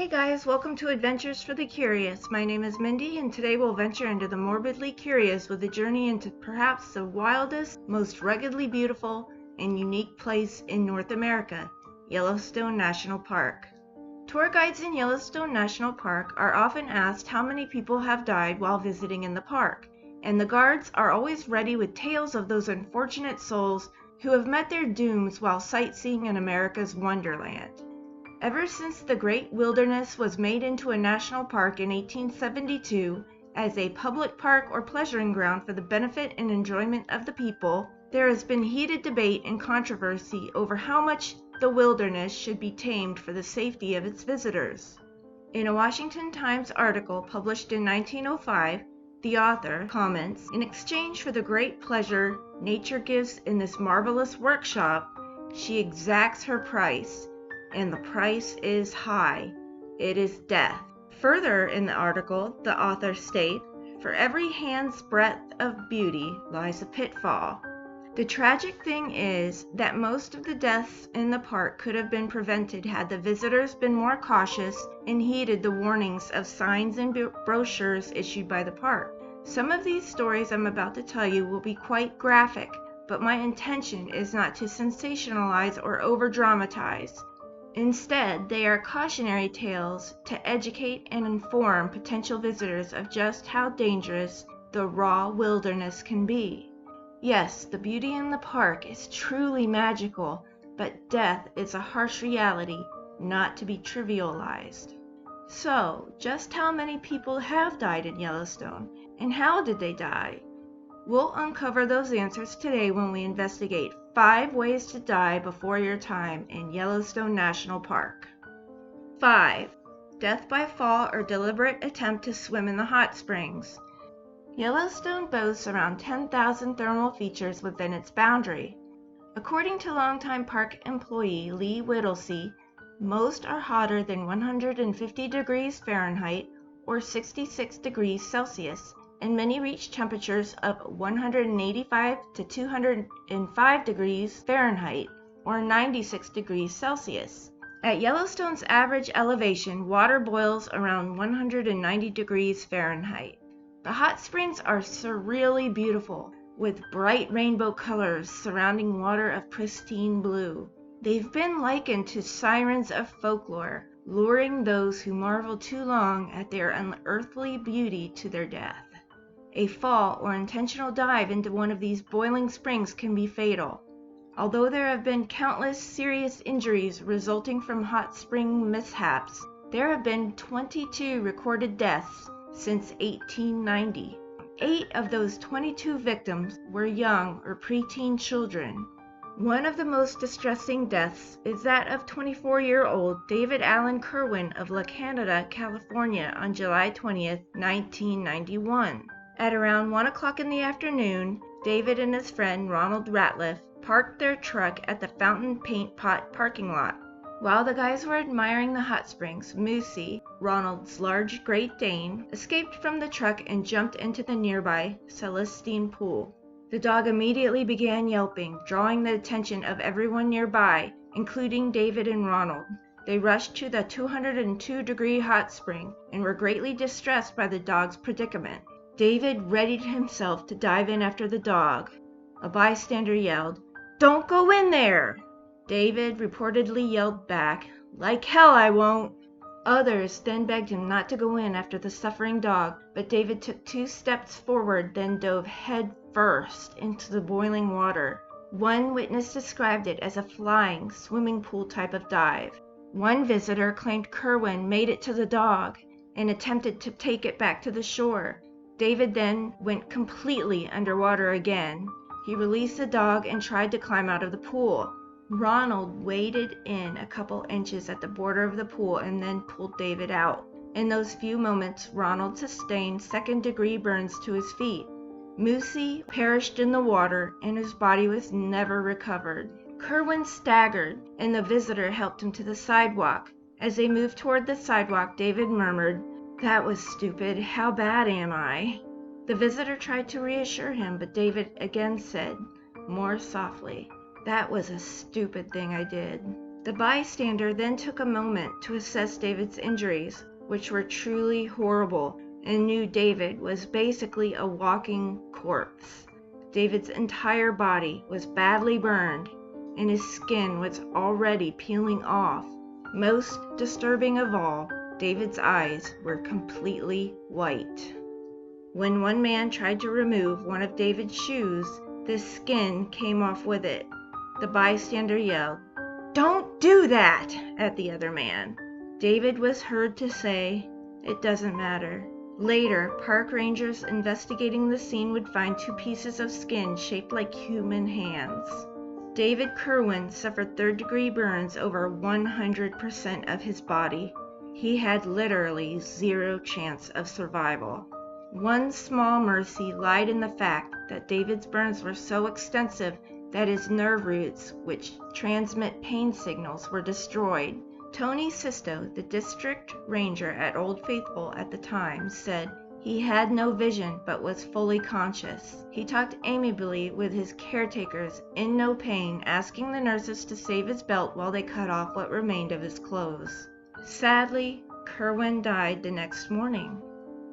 Hey guys, welcome to Adventures for the Curious. My name is Mindy, and today we'll venture into the morbidly curious with a journey into perhaps the wildest, most ruggedly beautiful, and unique place in North America, Yellowstone National Park. Tour guides in Yellowstone National Park are often asked how many people have died while visiting in the park, and the guards are always ready with tales of those unfortunate souls who have met their dooms while sightseeing in America's Wonderland. Ever since the Great Wilderness was made into a national park in 1872 as a public park or pleasuring ground for the benefit and enjoyment of the people, there has been heated debate and controversy over how much the wilderness should be tamed for the safety of its visitors. In a Washington Times article published in 1905, the author comments, "In exchange for the great pleasure nature gives in this marvelous workshop, she exacts her price. And the price is high. It is death." Further in the article, the author states, "For every hand's breadth of beauty lies a pitfall." The tragic thing is that most of the deaths in the park could have been prevented had the visitors been more cautious and heeded the warnings of signs and brochures issued by the park. Some of these stories I'm about to tell you will be quite graphic, but my intention is not to sensationalize or over-dramatize. Instead, they are cautionary tales to educate and inform potential visitors of just how dangerous the raw wilderness can be. Yes, the beauty in the park is truly magical, but death is a harsh reality not to be trivialized. So, just how many people have died in Yellowstone, and how did they die? We'll uncover those answers today when we investigate 5 ways to die before your time in Yellowstone National Park. 5. Death by fall or deliberate attempt to swim in the hot springs. Yellowstone boasts around 10,000 thermal features within its boundary. According to longtime park employee Lee Whittlesey, most are hotter than 150 degrees Fahrenheit or 66 degrees Celsius, and many reach temperatures of 185 to 205 degrees Fahrenheit or 96 degrees Celsius. At Yellowstone's average elevation, water boils around 190 degrees Fahrenheit. The hot springs are surreally beautiful, with bright rainbow colors surrounding water of pristine blue. They've been likened to sirens of folklore, luring those who marvel too long at their unearthly beauty to their death. A fall or intentional dive into one of these boiling springs can be fatal. Although there have been countless serious injuries resulting from hot spring mishaps, there have been 22 recorded deaths since 1890. 8 of those 22 victims were young or preteen children. One of the most distressing deaths is that of 24-year-old David Allen Kerwin of La Canada, California on July 20, 1991. At around 1 o'clock in the afternoon, David and his friend Ronald Ratliff parked their truck at the Fountain Paint Pot parking lot. While the guys were admiring the hot springs, Moosey, Ronald's large Great Dane, escaped from the truck and jumped into the nearby Celestine Pool. The dog immediately began yelping, drawing the attention of everyone nearby, including David and Ronald. They rushed to the 202-degree hot spring and were greatly distressed by the dog's predicament. David readied himself to dive in after the dog. A bystander yelled, "Don't go in there!" David reportedly yelled back, "Like hell I won't!" Others then begged him not to go in after the suffering dog, but David took 2 steps forward, then dove head first into the boiling water. One witness described it as a flying swimming pool type of dive. One visitor claimed Kerwin made it to the dog and attempted to take it back to the shore. David then went completely underwater again. He released the dog and tried to climb out of the pool. Ronald waded in a couple inches at the border of the pool and then pulled David out. In those few moments, Ronald sustained second-degree burns to his feet. Moosey perished in the water, and his body was never recovered. Kerwin staggered, and the visitor helped him to the sidewalk. As they moved toward the sidewalk, David murmured, "That was stupid. How bad am I?" The visitor tried to reassure him, but David again said, more softly, "That was a stupid thing I did." The bystander then took a moment to assess David's injuries, which were truly horrible, and knew David was basically a walking corpse. David's entire body was badly burned, and his skin was already peeling off. Most disturbing of all, David's eyes were completely white. When one man tried to remove one of David's shoes, the skin came off with it. The bystander yelled, "Don't do that!" at the other man. David was heard to say, "It doesn't matter." Later, park rangers investigating the scene would find 2 pieces of skin shaped like human hands. David Kerwin suffered third-degree burns over 100% of his body. He had literally 0 chance of survival. One small mercy lied in the fact that David's burns were so extensive that his nerve roots, which transmit pain signals, were destroyed. Tony Sisto, the district ranger at Old Faithful at the time, said he had no vision but was fully conscious. He talked amiably with his caretakers, in no pain, asking the nurses to save his belt while they cut off what remained of his clothes. Sadly, Kerwin died the next morning.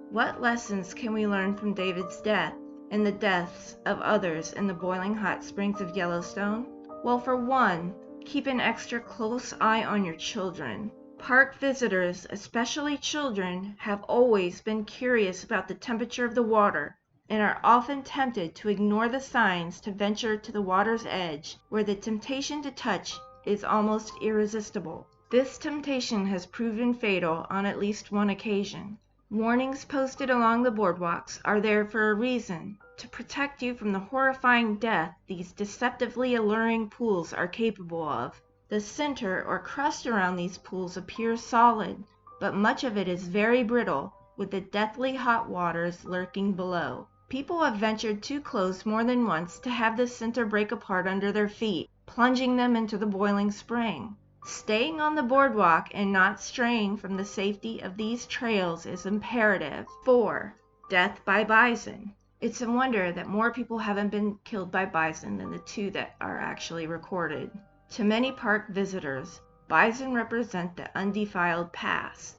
What lessons can we learn from David's death and the deaths of others in the boiling hot springs of Yellowstone? Well, for one, keep an extra close eye on your children. Park visitors, especially children, have always been curious about the temperature of the water and are often tempted to ignore the signs to venture to the water's edge, where the temptation to touch is almost irresistible. This temptation has proven fatal on at least one occasion. Warnings posted along the boardwalks are there for a reason, to protect you from the horrifying death these deceptively alluring pools are capable of. The center or crust around these pools appears solid, but much of it is very brittle, with the deathly hot waters lurking below. People have ventured too close more than once to have the center break apart under their feet, plunging them into the boiling spring. Staying on the boardwalk and not straying from the safety of these trails is imperative. 4. Death by bison. It's a wonder that more people haven't been killed by bison than the 2 that are actually recorded. To many park visitors, bison represent the undefiled past.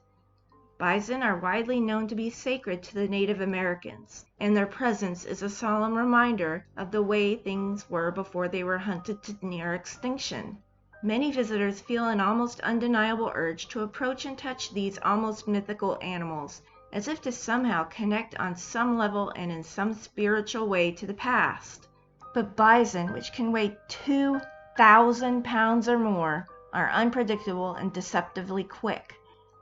Bison are widely known to be sacred to the Native Americans, and their presence is a solemn reminder of the way things were before they were hunted to near extinction. Many visitors feel an almost undeniable urge to approach and touch these almost mythical animals, as if to somehow connect on some level and in some spiritual way to the past. But bison, which can weigh 2,000 pounds or more, are unpredictable and deceptively quick.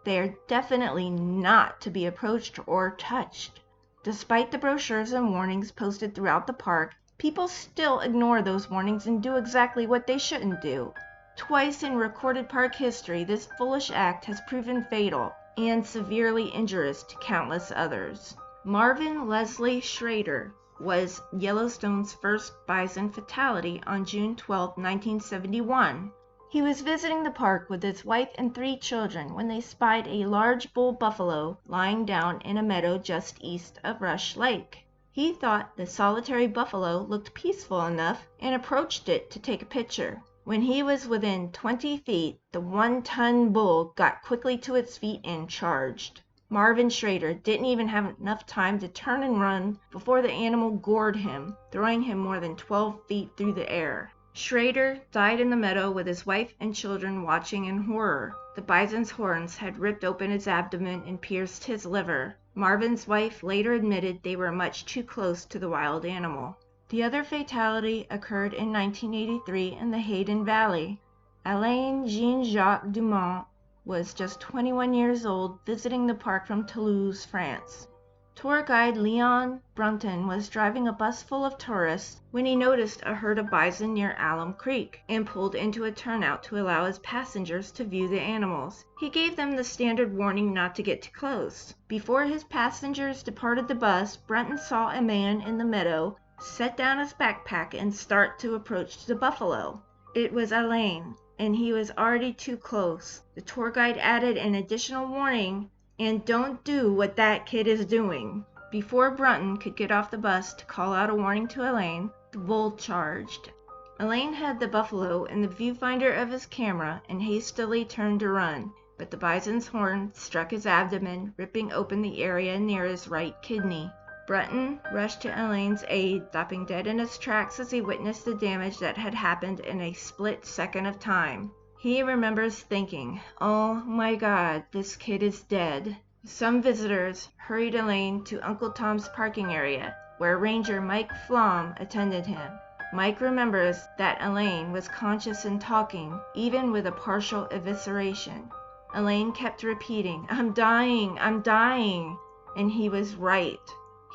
They are definitely not to be approached or touched. Despite the brochures and warnings posted throughout the park, people still ignore those warnings and do exactly what they shouldn't do. Twice in recorded park history, this foolish act has proven fatal and severely injurious to countless others. Marvin Leslie Schrader was Yellowstone's first bison fatality on June 12, 1971. He was visiting the park with his wife and 3 children when they spied a large bull buffalo lying down in a meadow just east of Rush Lake. He thought the solitary buffalo looked peaceful enough and approached it to take a picture. When he was within 20 feet, the 1-ton bull got quickly to its feet and charged. Marvin Schrader didn't even have enough time to turn and run before the animal gored him, throwing him more than 12 feet through the air. Schrader died in the meadow with his wife and children watching in horror. The bison's horns had ripped open his abdomen and pierced his liver. Marvin's wife later admitted they were much too close to the wild animal. The other fatality occurred in 1983 in the Hayden Valley. Alain Jean-Jacques Dumont was just 21 years old, visiting the park from Toulouse, France. Tour guide Leon Brunton was driving a bus full of tourists when he noticed a herd of bison near Alum Creek and pulled into a turnout to allow his passengers to view the animals. He gave them the standard warning not to get too close. Before his passengers departed the bus, Brunton saw a man in the meadow set down his backpack and start to approach the buffalo. It was Alain, and he was already too close. The tour guide added an additional warning, "And don't do what that kid is doing." Before Brunton could get off the bus to call out a warning to Alain, the bull charged. Elaine had the buffalo in the viewfinder of his camera and hastily turned to run, but the bison's horn struck his abdomen, ripping open the area near his right kidney. Breton rushed to Elaine's aid, stopping dead in his tracks as he witnessed the damage that had happened in a split second of time. He remembers thinking, "Oh my God, this kid is dead." Some visitors hurried Elaine to Uncle Tom's parking area, where Ranger Mike Flom attended him. Mike remembers that Elaine was conscious and talking, even with a partial evisceration. Elaine kept repeating, "I'm dying, I'm dying," and he was right.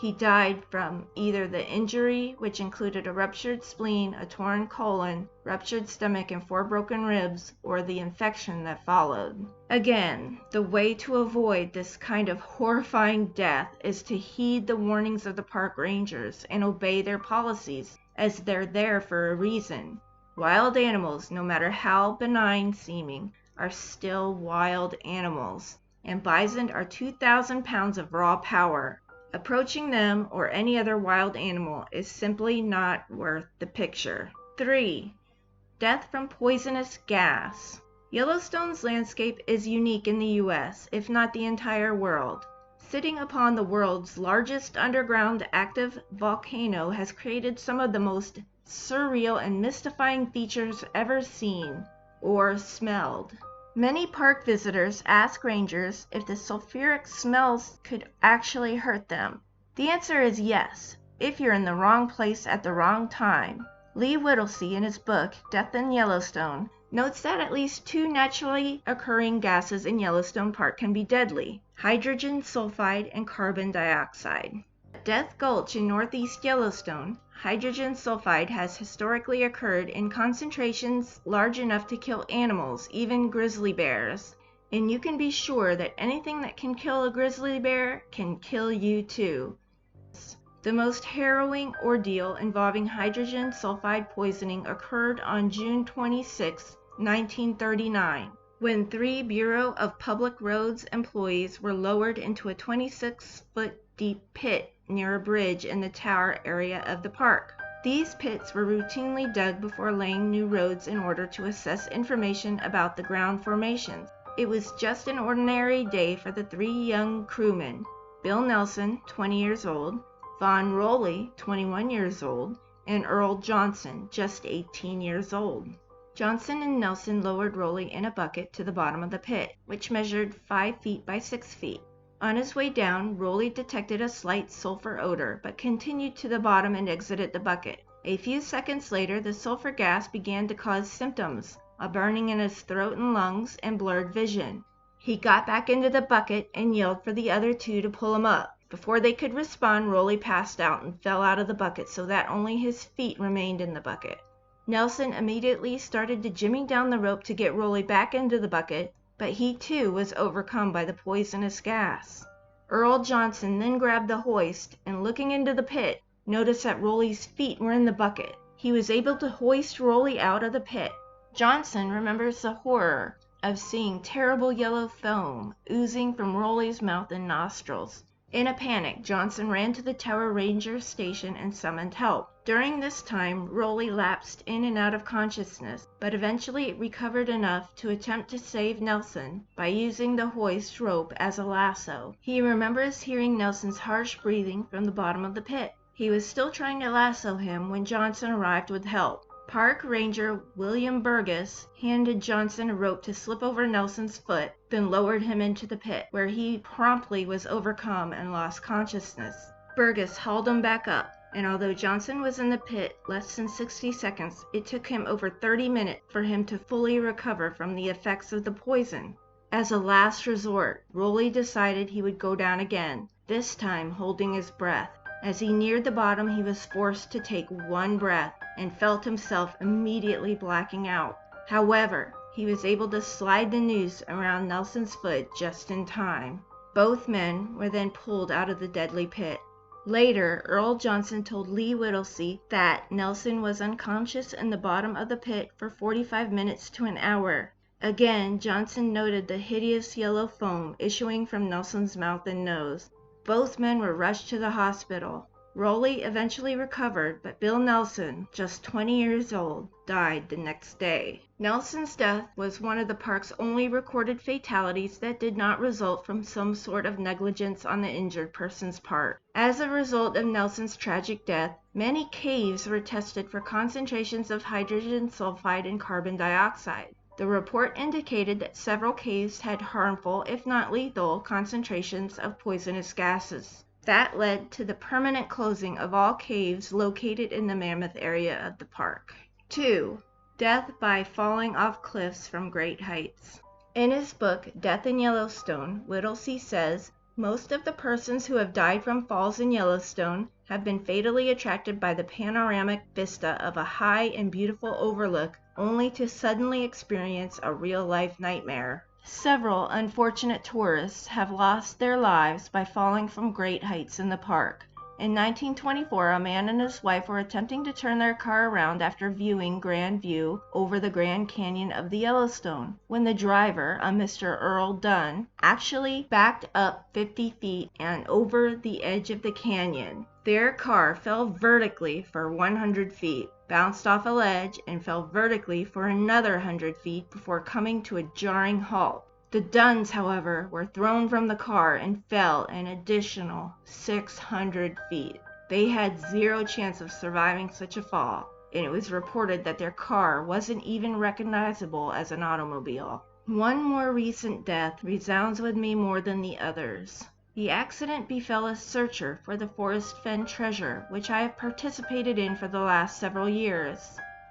He died from either the injury, which included a ruptured spleen, a torn colon, ruptured stomach, and 4 broken ribs, or the infection that followed. Again, the way to avoid this kind of horrifying death is to heed the warnings of the park rangers and obey their policies, as they're there for a reason. Wild animals, no matter how benign seeming, are still wild animals, and bison are 2,000 pounds of raw power. Approaching them or any other wild animal is simply not worth the picture. 3. Death from poisonous gas. Yellowstone's landscape is unique in the U.S., if not the entire world. Sitting upon the world's largest underground active volcano has created some of the most surreal and mystifying features ever seen or smelled. Many park visitors ask rangers if the sulfuric smells could actually hurt them. The answer is yes, if you're in the wrong place at the wrong time. Lee Whittlesey, in his book Death in Yellowstone, notes that at least 2 naturally occurring gases in Yellowstone Park can be deadly: hydrogen sulfide and carbon dioxide. At Death Gulch in northeast Yellowstone, hydrogen sulfide has historically occurred in concentrations large enough to kill animals, even grizzly bears. And you can be sure that anything that can kill a grizzly bear can kill you too. The most harrowing ordeal involving hydrogen sulfide poisoning occurred on June 26, 1939, when 3 Bureau of Public Roads employees were lowered into a 26-foot deep pit near a bridge in the tower area of the park. These pits were routinely dug before laying new roads in order to assess information about the ground formations. It was just an ordinary day for the 3 young crewmen: Bill Nelson, 20 years old, Vaughn Rowley, 21 years old, and Earl Johnson, just 18 years old. Johnson and Nelson lowered Rowley in a bucket to the bottom of the pit, which measured 5 feet by 6 feet. On his way down, Rowley detected a slight sulfur odor, but continued to the bottom and exited the bucket. A few seconds later, the sulfur gas began to cause symptoms: a burning in his throat and lungs, and blurred vision. He got back into the bucket and yelled for the other 2 to pull him up. Before they could respond, Rowley passed out and fell out of the bucket so that only his feet remained in the bucket. Nelson immediately started to jimmy down the rope to get Rowley back into the bucket, but he too was overcome by the poisonous gas. Earl Johnson then grabbed the hoist and, looking into the pit, noticed that Rowley's feet were in the bucket. He was able to hoist Rowley out of the pit. Johnson remembers the horror of seeing terrible yellow foam oozing from Rowley's mouth and nostrils. In a panic, Johnson ran to the Tower Ranger station and summoned help. During this time, Rowley lapsed in and out of consciousness, but eventually recovered enough to attempt to save Nelson by using the hoist rope as a lasso. He remembers hearing Nelson's harsh breathing from the bottom of the pit. He was still trying to lasso him when Johnson arrived with help. Park Ranger William Burgess handed Johnson a rope to slip over Nelson's foot, then lowered him into the pit, where he promptly was overcome and lost consciousness. Burgess hauled him back up, and although Johnson was in the pit less than 60 seconds, it took him over 30 minutes for him to fully recover from the effects of the poison. As a last resort, Rowley decided he would go down again, this time holding his breath. As he neared the bottom, he was forced to take one breath and felt himself immediately blacking out. However, he was able to slide the noose around Nelson's foot just in time. Both men were then pulled out of the deadly pit. Later, Earl Johnson told Lee Whittlesey that Nelson was unconscious in the bottom of the pit for 45 minutes to an hour. Again, Johnson noted the hideous yellow foam issuing from Nelson's mouth and nose. Both men were rushed to the hospital. Rowley eventually recovered, but Bill Nelson, just 20 years old, died the next day. Nelson's death was one of the park's only recorded fatalities that did not result from some sort of negligence on the injured person's part. As a result of Nelson's tragic death, many caves were tested for concentrations of hydrogen sulfide and carbon dioxide. The report indicated that several caves had harmful, if not lethal, concentrations of poisonous gases. That led to the permanent closing of all caves located in the Mammoth area of the park. 2. Death by falling off cliffs from great heights. In his book, Death in Yellowstone, Whittlesey says, most of the persons who have died from falls in Yellowstone have been fatally attracted by the panoramic vista of a high and beautiful overlook, only to suddenly experience a real-life nightmare. Several unfortunate tourists have lost their lives by falling from great heights in the park. In 1924, a man and his wife were attempting to turn their car around after viewing Grand View over the Grand Canyon of the Yellowstone, when the driver, a Mr. Earl Dunn, actually backed up 50 feet and over the edge of the canyon. Their car fell vertically for 100 feet, bounced off a ledge, and fell vertically for another 100 feet before coming to a jarring halt. The Dunns, however, were thrown from the car and fell an additional 600 feet. They had zero chance of surviving such a fall, and it was reported that their car wasn't even recognizable as an automobile. One more recent death resounds with me more than the others. The accident befell a searcher for the Forest Fen treasure, which I have participated in for the last several years.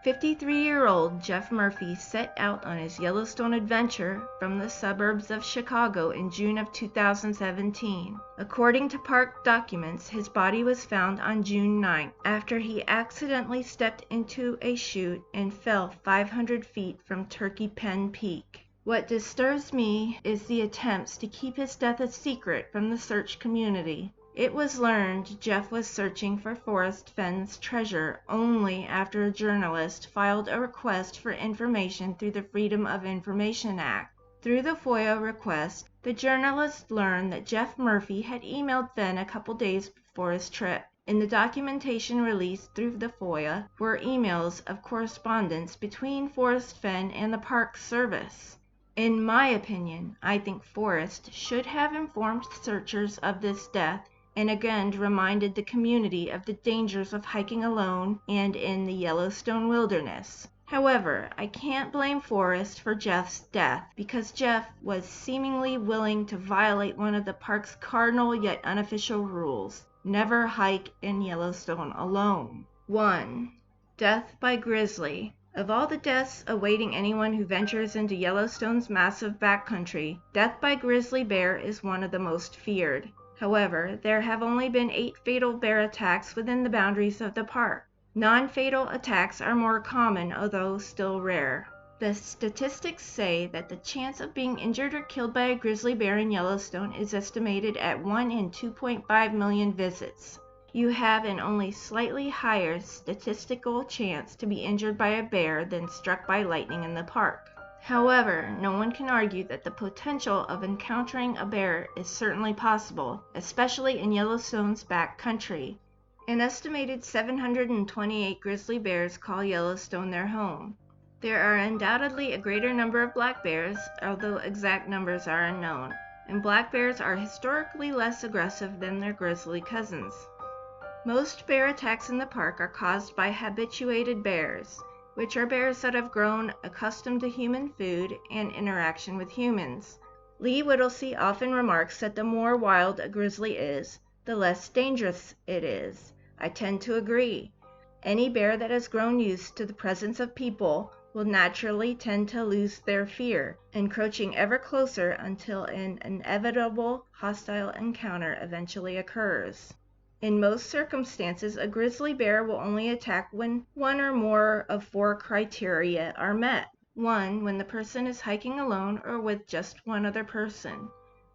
53-year-old Jeff Murphy set out on his Yellowstone adventure from the suburbs of Chicago in June of 2017. According to park documents, his body was found on June 9th after he accidentally stepped into a chute and fell 500 feet from Turkey Pen Peak. What disturbs me is the attempts to keep his death a secret from the search community. It was learned Jeff was searching for Forest Fen's treasure only after a journalist filed a request for information through the Freedom of Information Act. Through the FOIA request, the journalist learned that Jeff Murphy had emailed Fen a couple days before his trip. In the documentation released through the FOIA were emails of correspondence between Forest Fen and the Park Service. In my opinion, I think Forest should have informed searchers of this death and again reminded the community of the dangers of hiking alone and in the Yellowstone wilderness. However, I can't blame Forest for Jeff's death because Jeff was seemingly willing to violate one of the park's cardinal yet unofficial rules: never hike in Yellowstone alone. 1. Death by Grizzly. Of all the deaths awaiting anyone who ventures into Yellowstone's massive backcountry, death by grizzly bear is one of the most feared. However, there have only been 8 fatal bear attacks within the boundaries of the park. Non-fatal attacks are more common, although still rare. The statistics say that the chance of being injured or killed by a grizzly bear in Yellowstone is estimated at 1 in 2.5 million visits. You have an only slightly higher statistical chance to be injured by a bear than struck by lightning in the park. However, no one can argue that the potential of encountering a bear is certainly possible, especially in Yellowstone's back country. An estimated 728 grizzly bears call Yellowstone their home. There are undoubtedly a greater number of black bears, although exact numbers are unknown, and black bears are historically less aggressive than their grizzly cousins. Most bear attacks in the park are caused by habituated bears, which are bears that have grown accustomed to human food and interaction with humans. Lee Whittlesey often remarks that the more wild a grizzly is, the less dangerous it is. I tend to agree. Any bear that has grown used to the presence of people will naturally tend to lose their fear, encroaching ever closer until an inevitable hostile encounter eventually occurs. In most circumstances, a grizzly bear will only attack when one or more of 4 criteria are met. 1. When the person is hiking alone or with just one other person.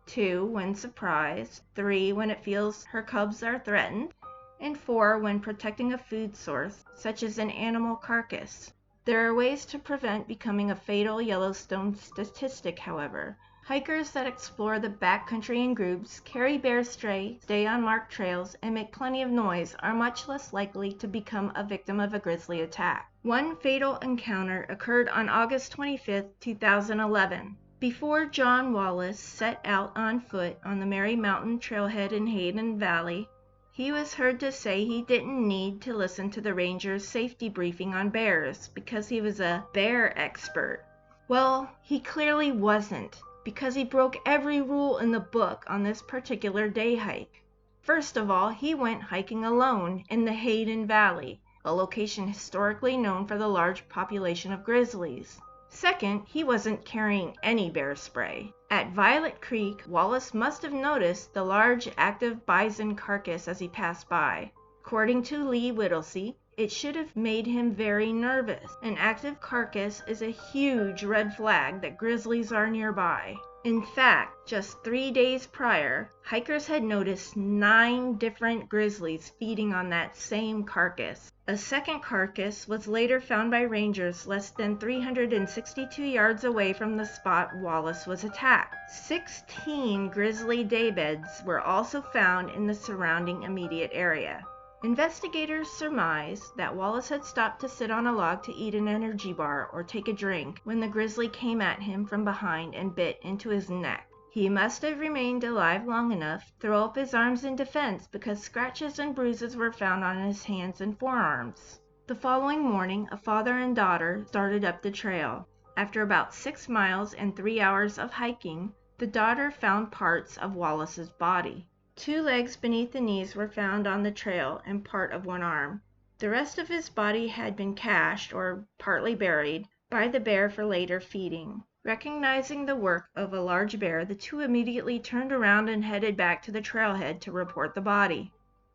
2. When surprised. 3. When it feels her cubs are threatened. And 4. When protecting a food source, such as an animal carcass. There are ways to prevent becoming a fatal Yellowstone statistic, however. Hikers that explore the backcountry in groups, carry bear spray, stay on marked trails, and make plenty of noise are much less likely to become a victim of a grizzly attack. One fatal encounter occurred on August 25, 2011. Before John Wallace set out on foot on the Mary Mountain trailhead in Hayden Valley, he was heard to say he didn't need to listen to the ranger's safety briefing on bears because he was a bear expert. Well, he clearly wasn't, because he broke every rule in the book on this particular day hike. First of all, he went hiking alone in the Hayden Valley, a location historically known for the large population of grizzlies. Second, he wasn't carrying any bear spray. At Violet Creek, Wallace must have noticed the large active bison carcass as he passed by. According to Lee Whittlesey, it should have made him very nervous. An active carcass is a huge red flag that grizzlies are nearby. In fact, just 3 days prior, hikers had noticed 9 different grizzlies feeding on that same carcass. A second carcass was later found by rangers less than 362 yards away from the spot Wallace was attacked. 16 grizzly daybeds were also found in the surrounding immediate area. Investigators surmise that Wallace had stopped to sit on a log to eat an energy bar or take a drink when the grizzly came at him from behind and bit into his neck. He must have remained alive long enough to throw up his arms in defense because scratches and bruises were found on his hands and forearms. The following morning, a father and daughter started up the trail. After about 6 miles and 3 hours of hiking, the daughter found parts of Wallace's body. 2 legs beneath the knees were found on the trail and part of one arm. The rest of his body had been cached, or partly buried, by the bear for later feeding. Recognizing the work of a large bear, the two immediately turned around and headed back to the trailhead to report the body.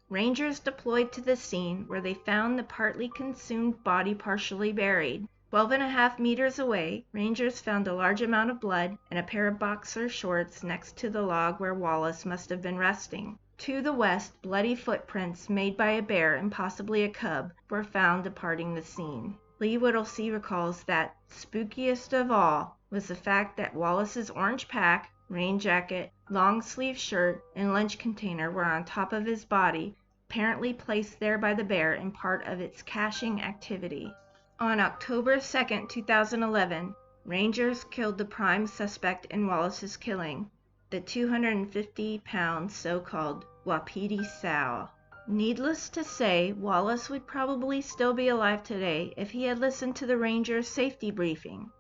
Rangers deployed to the scene where they found the partly consumed body partially buried. 12.5 meters away, rangers found a large amount of blood and a pair of boxer shorts next to the log where Wallace must have been resting. To the west, bloody footprints made by a bear and possibly a cub were found departing the scene. Lee Whittlesey recalls that spookiest of all was the fact that Wallace's orange pack, rain jacket, long-sleeve shirt, and lunch container were on top of his body, apparently placed there by the bear in part of its caching activity. On October 2, 2011, rangers killed the prime suspect in Wallace's killing, the 250-pound so-called Wapiti sow. Needless to say, Wallace would probably still be alive today if he had listened to the ranger's safety briefing.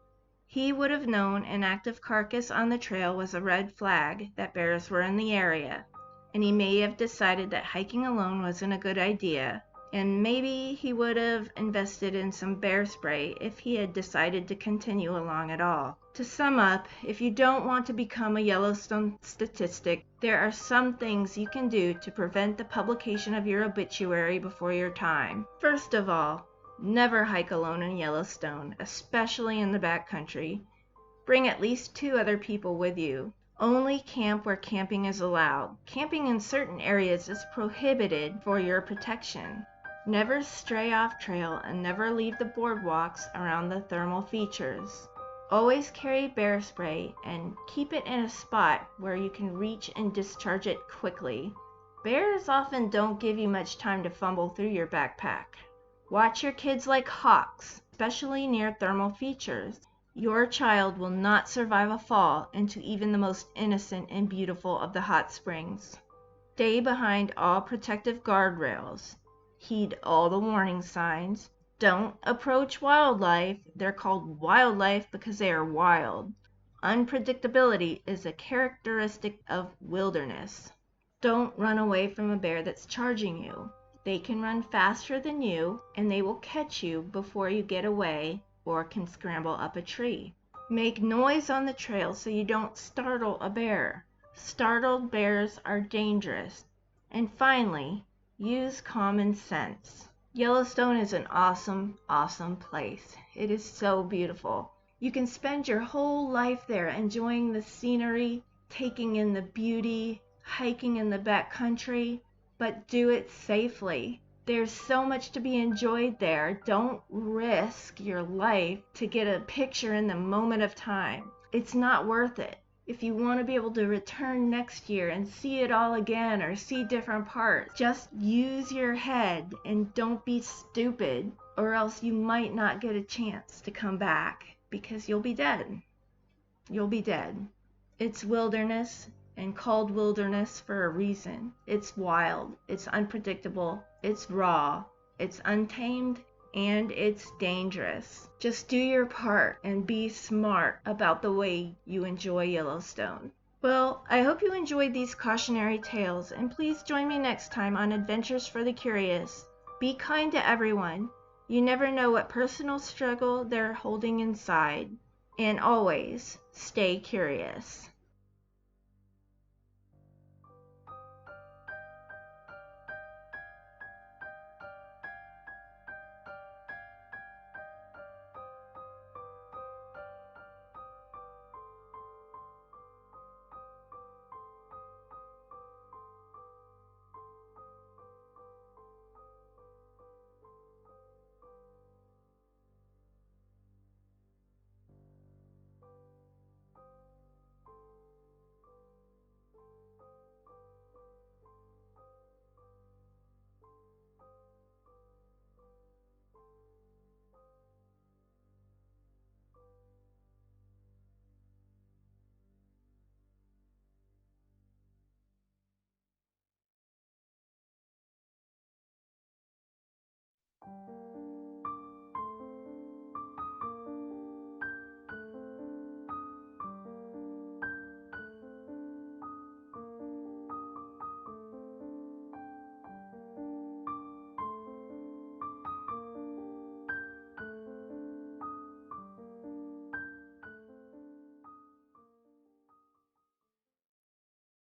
He would have known an active carcass on the trail was a red flag that bears were in the area, and he may have decided that hiking alone wasn't a good idea, and maybe he would have invested in some bear spray if he had decided to continue along at all. To sum up, if you don't want to become a Yellowstone statistic, there are some things you can do to prevent the publication of your obituary before your time. First of all, never hike alone in Yellowstone, especially in the backcountry. Bring at least 2 other people with you. Only camp where camping is allowed. Camping in certain areas is prohibited for your protection. Never stray off trail and never leave the boardwalks around the thermal features. Always carry bear spray and keep it in a spot where you can reach and discharge it quickly. Bears often don't give you much time to fumble through your backpack. Watch your kids like hawks, especially near thermal features. Your child will not survive a fall into even the most innocent and beautiful of the hot springs. Stay behind all protective guardrails. Heed all the warning signs. Don't approach wildlife. They're called wildlife because they are wild. Unpredictability is a characteristic of wilderness. Don't run away from a bear that's charging you. They can run faster than you, and they will catch you before you get away or can scramble up a tree. Make noise on the trail so you don't startle a bear. Startled bears are dangerous. And finally, use common sense. Yellowstone is an awesome, awesome place. It is so beautiful. You can spend your whole life there enjoying the scenery, taking in the beauty, hiking in the backcountry, but do it safely. There's so much to be enjoyed there. Don't risk your life to get a picture in the moment of time. It's not worth it. If you want to be able to return next year and see it all again or see different parts, just use your head and don't be stupid, or else you might not get a chance to come back because you'll be dead. You'll be dead. It's wilderness and called wilderness for a reason. It's wild, it's unpredictable, it's raw, it's untamed, and it's dangerous. Just do your part and be smart about the way you enjoy Yellowstone. Well, I hope you enjoyed these cautionary tales, and please join me next time on Adventures for the Curious. Be kind to everyone. You never know what personal struggle they're holding inside. And always stay curious.